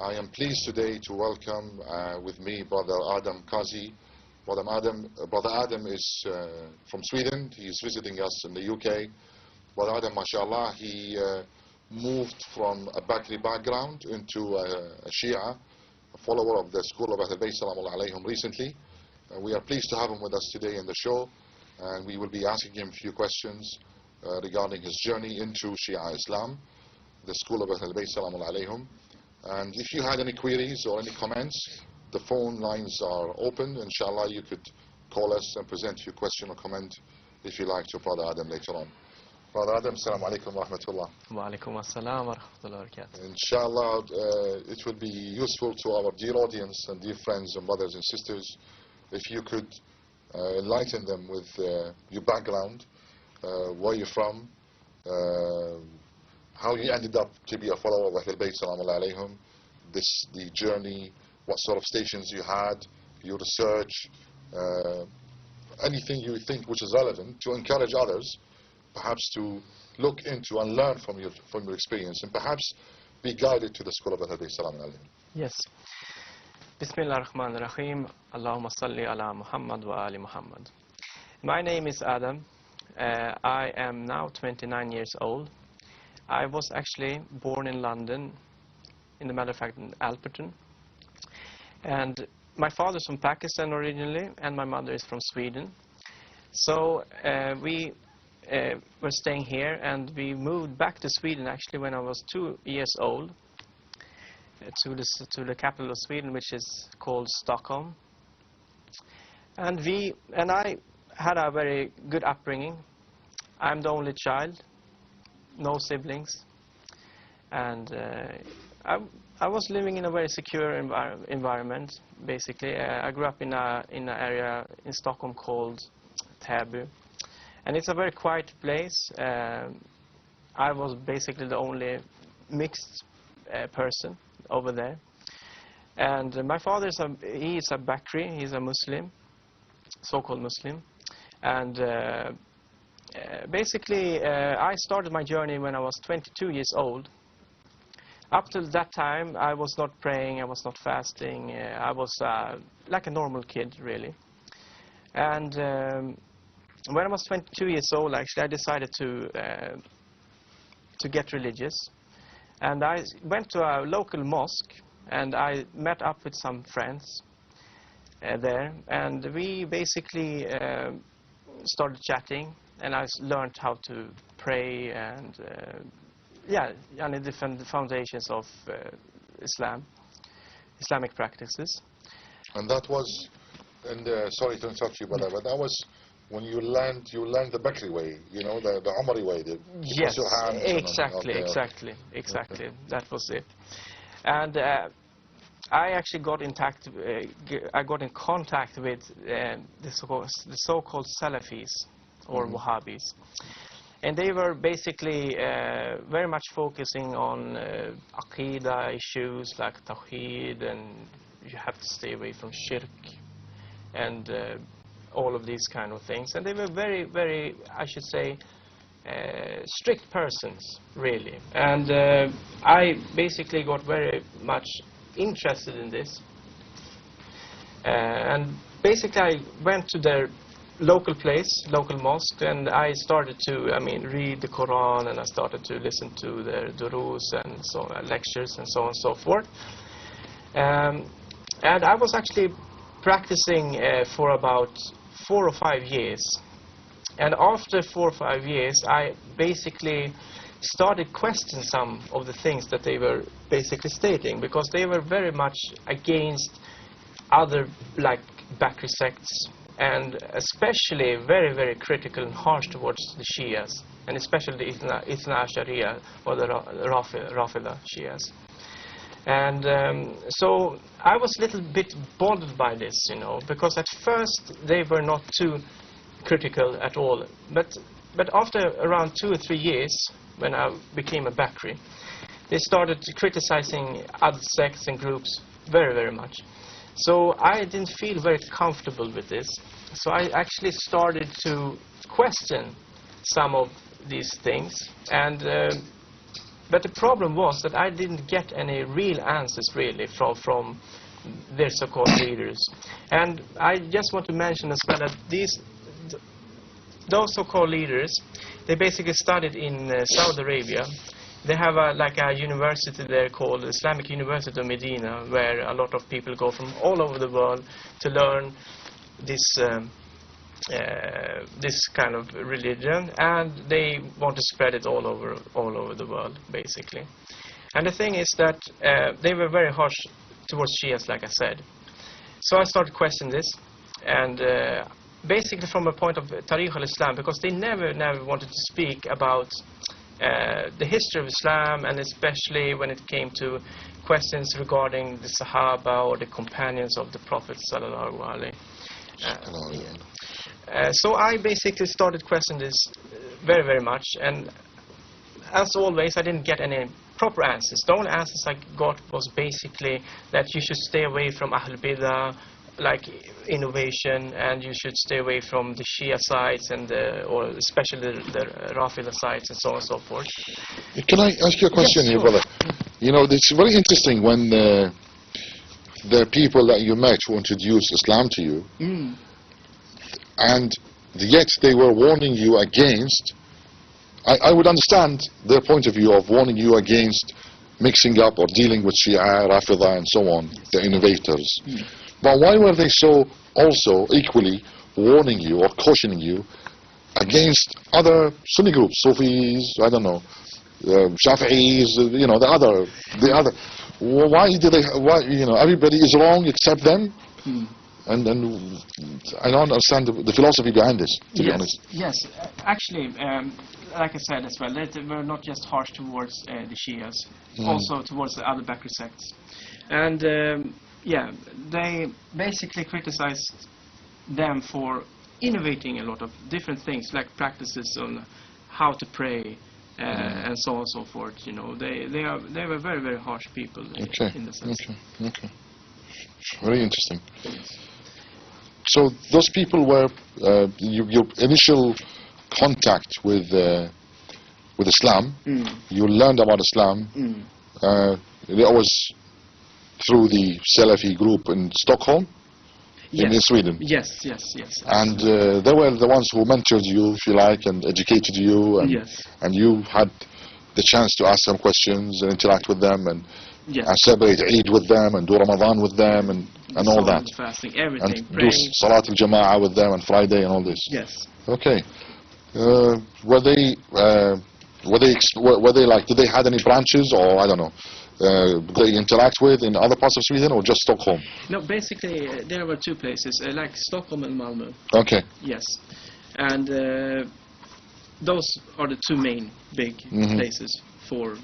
I am pleased today to welcome with me Brother Aadam Qazi. Brother Aadam is from Sweden. He is visiting us in the UK. Brother Aadam, mashallah, he moved from a Bakri background into a Shia, a follower of the school of Ahl Bayt Salamu alayhim recently. We are pleased to have him with us today in the show, and we will be asking him a few questions regarding his journey into Shia Islam, the school of Ahl Bayt Salamu alayhim. And if you had any queries or any comments, the phone lines are open. Inshallah, you could call us and present your question or comment if you like to Brother Aadam later on. Brother Aadam, assalamu alaikum wa rahmatullah. Wa alaikum assalam wa rahmatullahi wa barakatuh. Inshallah, it will be useful to our dear audience and dear friends and brothers and sisters if you could enlighten them with your background, where you're from, how you ended up to be a follower of Ahl Bayt Salamu alayhim, the journey, what sort of stations you had, your research, anything you think which is relevant to encourage others perhaps to look into and learn from your experience, and perhaps be guided to the school of Ahl Bayt Salamu alayhim. Yes. Bismillah ar-Rahman ar-Rahim. Allahumma salli ala Muhammad wa ali Muhammad. My name is Aadam. I am now 29 years old. I was actually born in London, in the matter of fact in Alperton. And my father is from Pakistan originally, and my mother is from Sweden. So we were staying here, and we moved back to Sweden actually when I was 2 years old, to the capital of Sweden, which is called Stockholm. And I had a very good upbringing. I'm the only child, no siblings, and I was living in a very secure environment. Basically, I grew up in an area in Stockholm called Täby. And it's a very quiet place. I was basically the only mixed person over there. And my father is a Bakri, he's a Muslim, so-called Muslim. And basically, I started my journey when I was 22 years old. Up till that time, I was not praying, I was not fasting. I was like a normal kid, really. And when I was 22 years old, actually, I decided to get religious. And I went to a local mosque, and I met up with some friends there. And we basically started chatting, and I learned how to pray and, and different foundations of Islamic practices. And that was, and sorry to interrupt you, brother, but that was when you learned the Bakri way, the Umari way. Yes, exactly. Okay. That was it. And I actually got in contact with the so-called Salafis, or Wahhabis. And they were basically very much focusing on Aqidah issues like Tawheed, and you have to stay away from Shirk, and all of these kind of things. And they were very, very, I should say, strict persons, really. And I basically got very much interested in this. And basically I went to their local mosque, and I started to, read the Quran, and I started to listen to their durus and so lectures and so on and so forth. And I was actually practicing for about 4 or 5 years. And after 4 or 5 years, I basically started questioning some of the things that they were basically stating, because they were very much against other like Bakri sects, and especially very, very critical and harsh towards the Shias, and especially the Ithna Ashariya, or the Rafida Shias. And so I was a little bit bothered by this, because at first they were not too critical at all. But after around 2 or 3 years, when I became a Bakri, they started criticizing other sects and groups very, very much. So I didn't feel very comfortable with this. So I actually started to question some of these things. And But the problem was that I didn't get any real answers really from their so-called leaders. And I just want to mention as well that those so-called leaders, they basically studied in Saudi Arabia. They have like a university there called Islamic University of Medina, where a lot of people go from all over the world to learn this this kind of religion, and they want to spread it all over the world, basically. And the thing is that they were very harsh towards Shias, like I said. So I started questioning this, and basically from a point of Tariq al-Islam, because they never wanted to speak about the history of Islam, and especially when it came to questions regarding the Sahaba or the companions of the Prophet sallallahu alaihi. So I basically started questioning this very much, and as always I didn't get any proper answers. The only answers I got was basically that you should stay away from Ahl Bidah, like innovation, and you should stay away from the Shia sites and or especially the Rafida sites and so on and so forth. Can I ask you a question here, brother? You know, it's very interesting when the people that you met who introduced Islam to you, and yet they were warning you against, I would understand their point of view of warning you against mixing up or dealing with Shia, Rafida and so on, the innovators. But why were they so also equally warning you or cautioning you against other Sunni groups, Sufis, I don't know, Shafi'is, you know, the other, why do they, why, you know, everybody is wrong except them? And I don't understand the philosophy behind this, to be honest. Yes, actually, like I said as well, they were not just harsh towards the Shias, also towards the other Bakri sects. And yeah, they basically criticized them for innovating a lot of different things, like practices on how to pray and so on and so forth. You know, they were very harsh people in the sense. Okay. Very interesting. So those people were your initial contact with Islam. You learned about Islam. It was through the Salafi group in Stockholm, in Sweden. Yes. And they were the ones who mentored you, if you like, and educated you, and you had the chance to ask them questions and interact with them, and celebrate Eid with them, and do Ramadan with them, and all that. Fasting, everything, and do Salat al-Jama'ah with them on Friday and all this. Yes. Okay. Were they like, did they had any branches, or I don't know, they interact with in other parts of Sweden, or just Stockholm? No, basically there were two places, like Stockholm and Malmö. Okay. Yes, and those are the two main big places for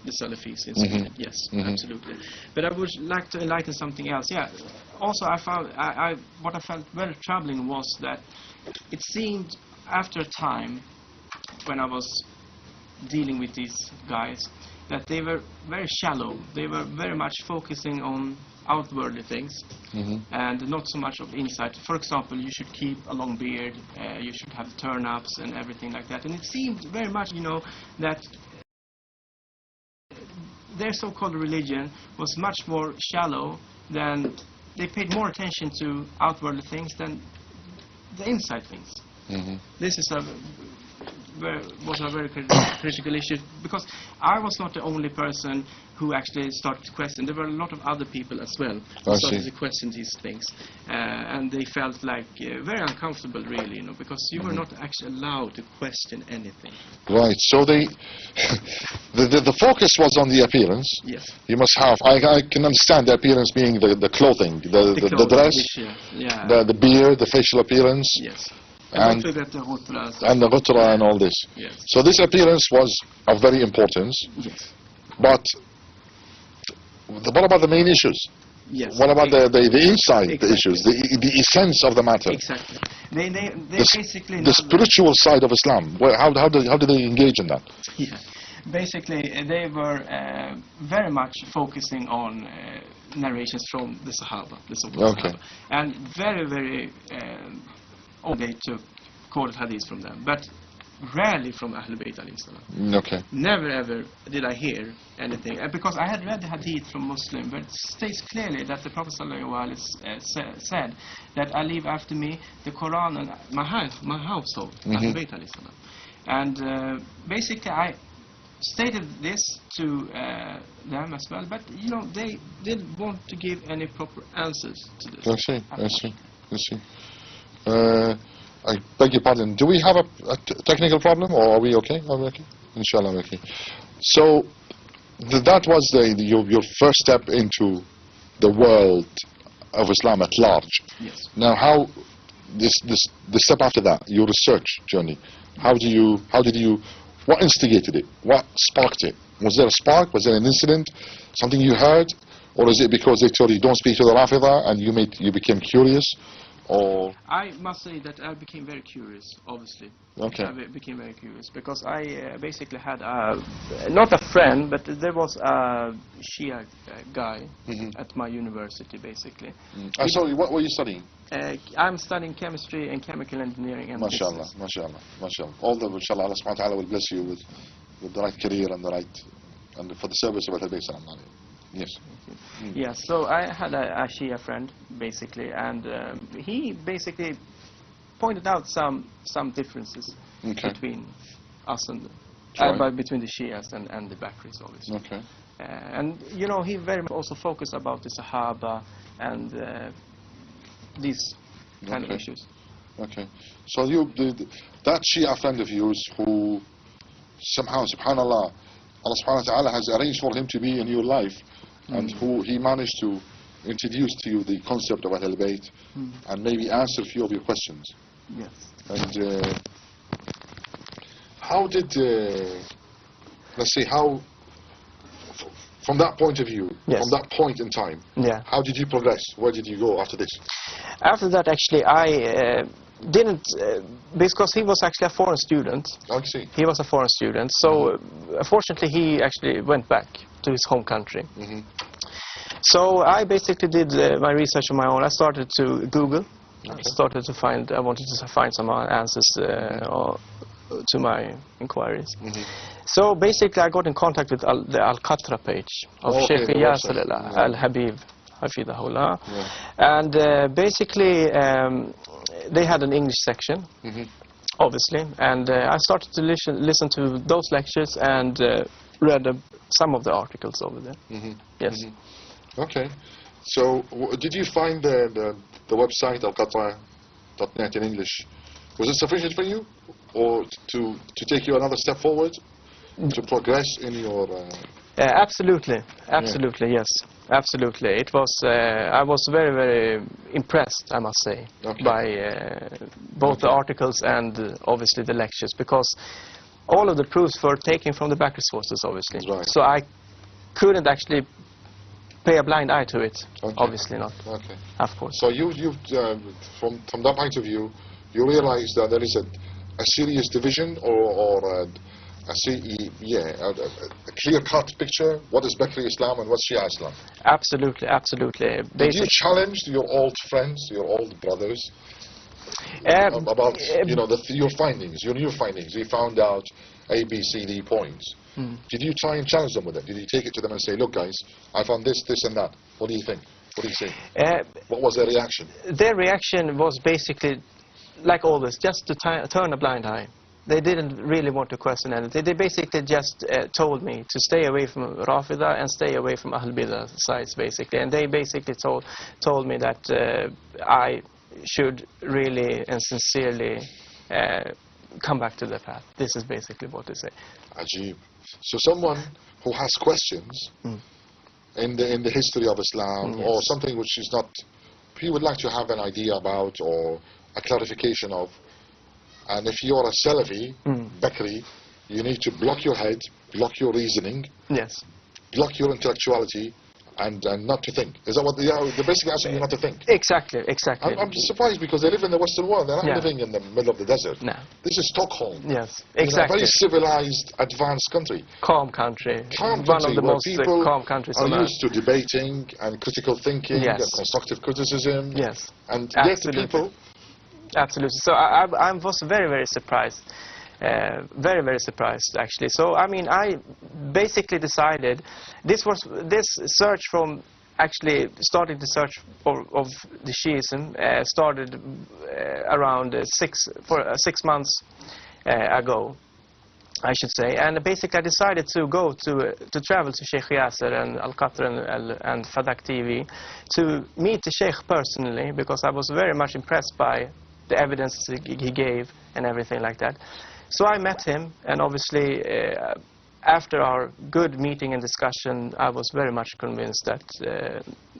the Salafis in Sweden. Yes, absolutely. But I would like to enlighten something else. Yeah. Also, I found what I felt very troubling was that it seemed after a time when I was dealing with these guys that they were very shallow. They were very much focusing on outwardly things and not so much of insight. For example, you should keep a long beard, you should have turn-ups and everything like that. And it seemed very much, you know, that their so-called religion was much more shallow than, they paid more attention to outwardly things than the inside things. This is was a very critical issue, because I was not the only person who actually started to question. There were a lot of other people as well who started to question these things, and they felt like very uncomfortable, really, you know, because you were not actually allowed to question anything. Right. So the focus was on the appearance. Yes. You must have. I can understand the appearance being the clothing, the dress, the beard, the facial appearance. Yes. And don't forget the ghutra and all this. Yes. So this appearance was of very importance. Yes. But what about the main issues? Yes. What about the inside issues, the essence of the matter? Exactly. They basically the spiritual side of Islam. How do they engage in that? Yeah. Basically, they were very much focusing on narrations from the Sahaba, the so-called Sahaba, and very they took quoted hadith from them. But rarely from Ahl Bayt alayhi salam. Okay. Never ever did I hear anything. Because I had read the hadith from Muslim, but it states clearly that the Prophet said that I leave after me the Quran and my household, Ahl Bayt alayhi salam. And basically I stated this to them as well, but you know, they didn't want to give any proper answers to this. I see. I beg your pardon. Do we have a technical problem, or are we okay? Are we okay? Inshallah, we're okay. So that was your first step into the world of Islam at large. Yes. Now, how the step after that, your research journey? How did you? What instigated it? What sparked it? Was there a spark? Was there an incident? Something you heard? Or is it because they told you don't speak to the Rafida and you became curious? Or I must say that I became very curious, obviously. Okay. I became very curious because I basically had not a friend, but there was a Shia guy at my university, basically. Sorry, what were you studying? I'm studying chemistry and chemical engineering and MashaAllah, MashaAllah. All the inshallah, Allah subhanahu wa ta'ala will bless you with the right career and for the service of Ahl Bayt salam alayhi. Yes. Yeah, so I had a Shia friend, basically, and he basically pointed out some differences between us and between the Shias and the Bakris, obviously. Okay. And you know, he very much also focused about the Sahaba and these kind of issues. Okay. So that Shia friend of yours who somehow, subhanallah, Allah subhanahu wa ta'ala has arranged for him to be in your life, and who he managed to introduce to you the concept of Ahl Bayt and maybe answer a few of your questions. Yes. And how did, let's say, from that point of view, from that point in time, how did you progress? Where did you go after this? After that, actually, I didn't, because he was actually a foreign student. I see. He was a foreign student, so fortunately he actually went back to his home country. So I basically did my research on my own. I started to Google. I wanted to find some answers to my inquiries. So basically I got in contact with the Al-Qatra page of Sheikh Yasir Al-Habib Hafidahullah. And basically they had an English section, obviously, and I started to listen to those lectures and read some of the articles over there. Yes. Okay. So did you find the website alqatra.net in English? Was it sufficient for you, or to take you another step forward, to progress in your? Absolutely, yes, absolutely. It was. I was very, very impressed, I must say, by both the articles and obviously the lectures, because all of the proofs were taken from the Bakr sources, obviously. Right. So I couldn't actually pay a blind eye to it. Obviously not. Okay. Of course. So you from that point of view, you realize that there is a serious division or a clear-cut picture. What is Bakri Islam and what's Shia Islam? Absolutely. Did you challenge your old friends, your old brothers, about your findings, your new findings? You found out A, B, C, D points. Did you try and challenge them with it? Did you take it to them and say, look guys, I found this, this and that. What do you think? What do you say? What was their reaction? Their reaction was basically, like always, just to turn a blind eye. They didn't really want to question anything. They basically just told me to stay away from Rafida and stay away from Ahl Bidah sites, basically. And they basically told me that I should really and sincerely come back to the path. This is basically what they say. Ajib. So someone who has questions in the history of Islam, or something which is not, he would like to have an idea about or a clarification of, and if you're a Salafi, Bakri, you need to block your head, block your reasoning, block your intellectuality, and not to think. Is that what the basic answer? You're not to think. Exactly. I'm surprised because they live in the Western world. They're not living in the middle of the desert. No. This is Stockholm. Yes, exactly. A very civilized, advanced country. Calm country. One of the most calm countries on earth. Are used to debating and critical thinking and constructive criticism. Yes. And yet the people. Absolutely. So I was very, very surprised Very, very surprised, actually. So, I mean, I basically decided this search from actually starting the search of the Shiism started around 6 months ago, I should say. And basically I decided to go to travel to Sheikh Yasser and Al-Qatr and Fadak TV to meet the Sheikh personally, because I was very much impressed by the evidence he gave and everything like that. So I met him, and obviously after our good meeting and discussion, I was very much convinced that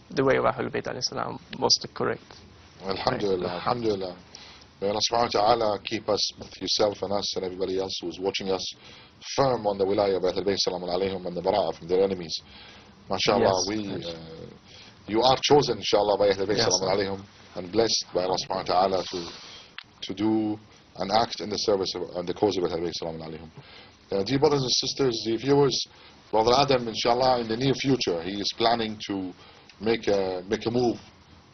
the way of Ahlul Bayt al-Islam was the correct. Alhamdulillah, alhamdulillah. May Allah subhanahu wa ta'ala keep us, both yourself and us and everybody else who's watching us, firm on the wilayah of Ahlul Bayt salamun alayhim and the bara'ah from their enemies. MashaAllah, Yes, you are chosen, inshallah, by Ahlul Bayt Yes, salamun alayhim, and blessed by Allah subhanahu wa ta'ala to do and act in the service of and the cause of Ahlul Bayt salamun alayhim. Dear brothers and sisters, dear viewers, Brother Adam, inshallah, in the near future, he is planning to make a move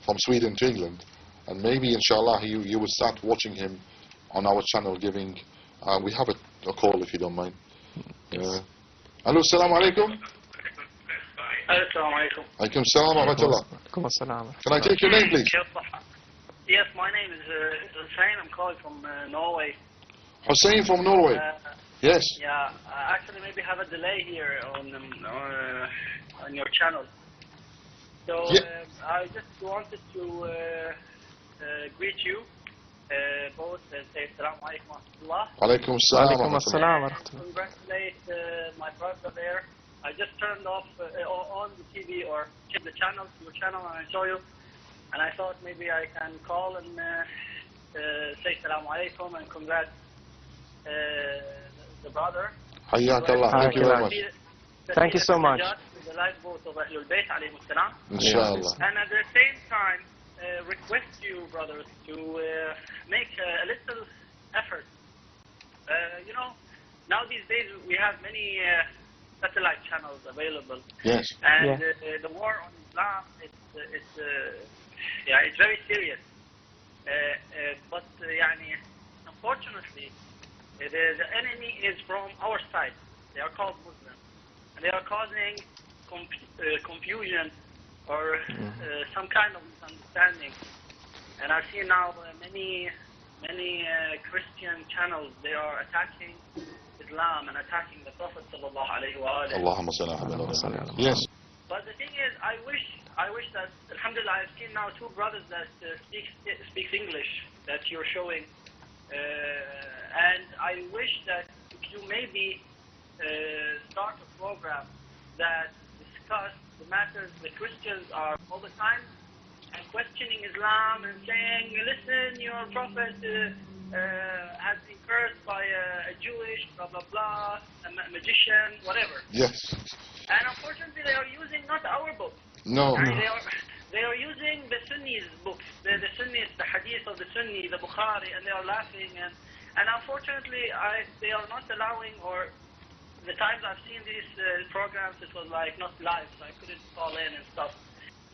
from Sweden to England. And maybe, inshallah, you will start watching him on our channel giving... we have a call, if you don't mind. Hello, assalamu alaikum. Assalamu alaikum. Alaikum salam wa rahmatullah. Can I take your name, please? Yes, my name is Hussein. I'm calling from Norway. Hussein from Norway. Yes. Yeah, I actually maybe have a delay here on your channel. So I just wanted to greet you both and say assalamu alaikum wa rahmatullah. Alaikum salam wa rahmatullah. Congratulate my brother there. I just turned off on the TV or checked the channel, your channel, and I saw you. And I thought maybe I can call and say assalamu alaikum and congrats the brother. Hayyak Allah. Thank you very much. Thank you so much. The lifeboat of Ahlul Bayt alayhim as-salam. Inshallah. And at the same time, request you, brothers, to make a little effort. You know, now these days we have many satellite channels available. Yes. And the war on Islam, it's very serious. But unfortunately, the enemy is from our side. They are called Muslims, and they are causing confusion or some kind of misunderstanding. And I've seen now many Christian channels, they are attacking Islam and attacking the Prophet sallallahu alaihi wa alihi. Allahumma salli ala. Yes. But the thing is, I wish that, alhamdulillah, I've seen now two brothers that speaks English that you're showing, and I wish that if you maybe start a program that discuss the matters the Christians are all the time and questioning Islam and saying, listen, your Prophet has been cursed by a Jewish, blah blah blah, a magician, whatever. Yes. And unfortunately, they are using not our books. No. And they are using the Sunnis' books, the Sunnis, the Hadith of the Sunni, the Bukhari, and they are laughing. And unfortunately, they are not allowing, or the times I've seen these programs, it was like not live, so I couldn't call in and stuff.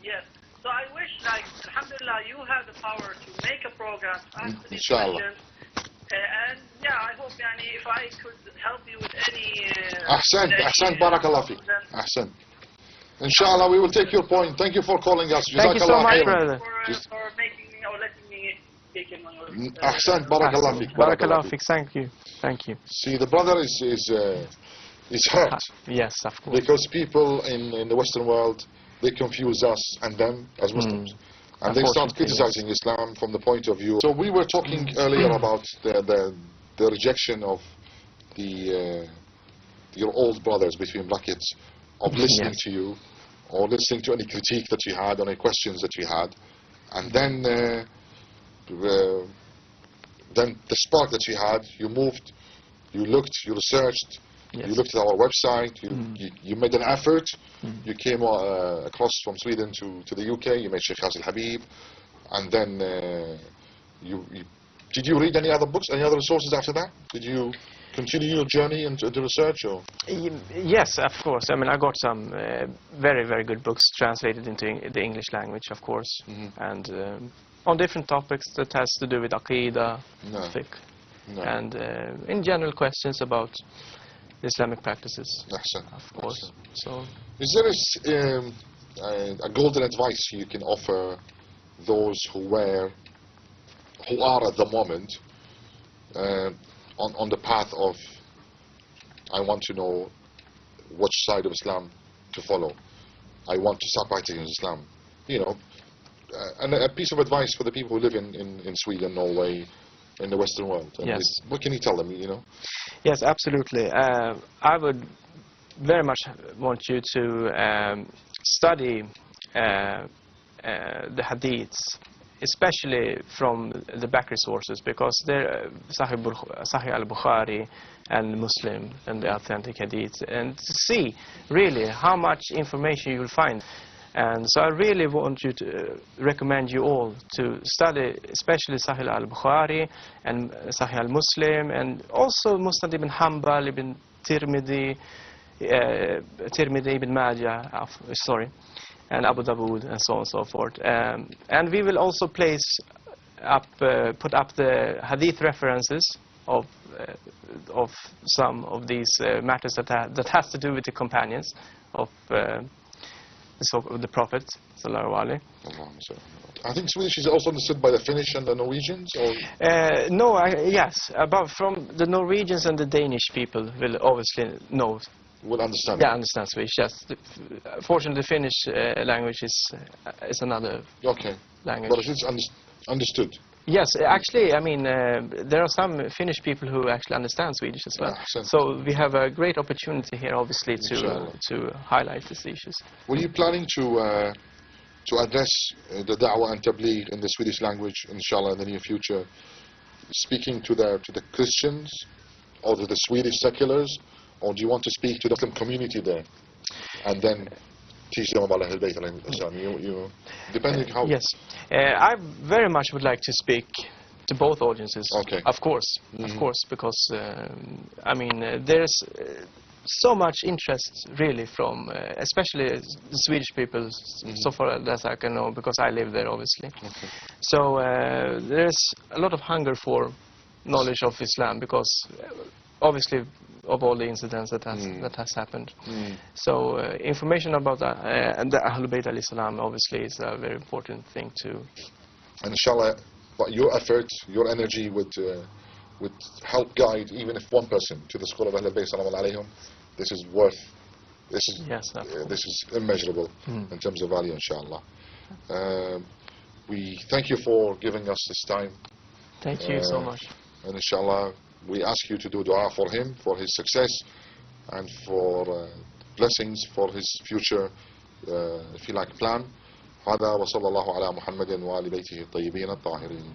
Yes. So I wish, like, alhamdulillah, you have the power to make a program, ask these questions. And yeah, I hope, if I could help you with any... Ahsan, barakallah fiqh. Ahsan. Inshallah, we will take your point. Thank you for calling us. Thank you so much, brother. For making me, or letting me speak in my... Ahsan, barakallah fiqh. Barakallah fiqh. Thank you. Thank you. See, the brother is hurt. Yes, of course. Because people in the Western world, they confuse us and them as Muslims. And they start criticizing Islam from the point of view. So we were talking earlier about the rejection of your old brothers, between brackets, of listening to you, or listening to any critique that you had, or any questions that you had. And then the spark that you had, you moved, you looked, you researched, you looked at our website, you made an effort, you came across from Sweden to the UK, you met Sheikh Habib, and then did you read any other books, any other sources after that? Did you continue your journey into research? Or? Yes, of course. I mean, I got some very, very good books translated into the English language, of course, and on different topics that has to do with Aqidah, fiqh. No. and in general questions about Islamic practices, Ahsan. of course. So, Is there a golden advice you can offer those who are at the moment on the path of, I want to know which side of Islam to follow, I want to start practicing Islam, you know, and a piece of advice for the people who live in Sweden, Norway, in the Western world? And yes. what can you tell them, you know? Yes, absolutely. I would very much want you to study the hadiths, especially from the back sources, because they're Sahih al-Bukhari and Muslim and the authentic hadiths, and to see really how much information you will find. And so I really want you to recommend you all to study especially Sahih al-Bukhari and Sahih al-Muslim, and also Musnad ibn Hanbal, ibn Tirmidhi, Ibn Majah, and Abu Dawood, and so on and so forth. And we will also put up the hadith references of some of these matters that has to do with the companions of the Prophet sallallahu alaihi. I think Swedish is also understood by the Finnish and the Norwegians, or no, yes, from the Norwegians and the Danish people will obviously know. will understand. Yeah, understand Swedish. Yes, fortunately, the Finnish language is another Okay. language. But it's understood. Yes, actually, I mean, there are some Finnish people who actually understand Swedish as well. So we have a great opportunity here, obviously, to highlight these issues. Were you planning to address the da'wah and tabligh in the Swedish language, inshallah, in the near future, speaking to the Christians or to the Swedish seculars, or do you want to speak to the Muslim community there and then teach them about Ahl Bayt alayhim as-salam? You depending how. Yes, I very much would like to speak to both audiences. Okay. Of course, because I mean, there's so much interest really from especially the Swedish people, so far as I can know, because I live there, obviously. Okay. So there's a lot of hunger for knowledge of Islam, because obviously of all the incidents that has happened. So information about the Ahl Bayt alayhi salam obviously is a very important thing to. And inshallah, but your effort, your energy would help guide even if one person to the school of Ahl Bayt salam alayhim. This is worth. This is immeasurable in terms of value, inshallah. We thank you for giving us this time. Thank you so much. And inshallah, we ask you to do dua for him, for his success, and for blessings for his future, if you like, plan. هذا وصلى الله على محمد وآل بيته الطيبين الطاهرين.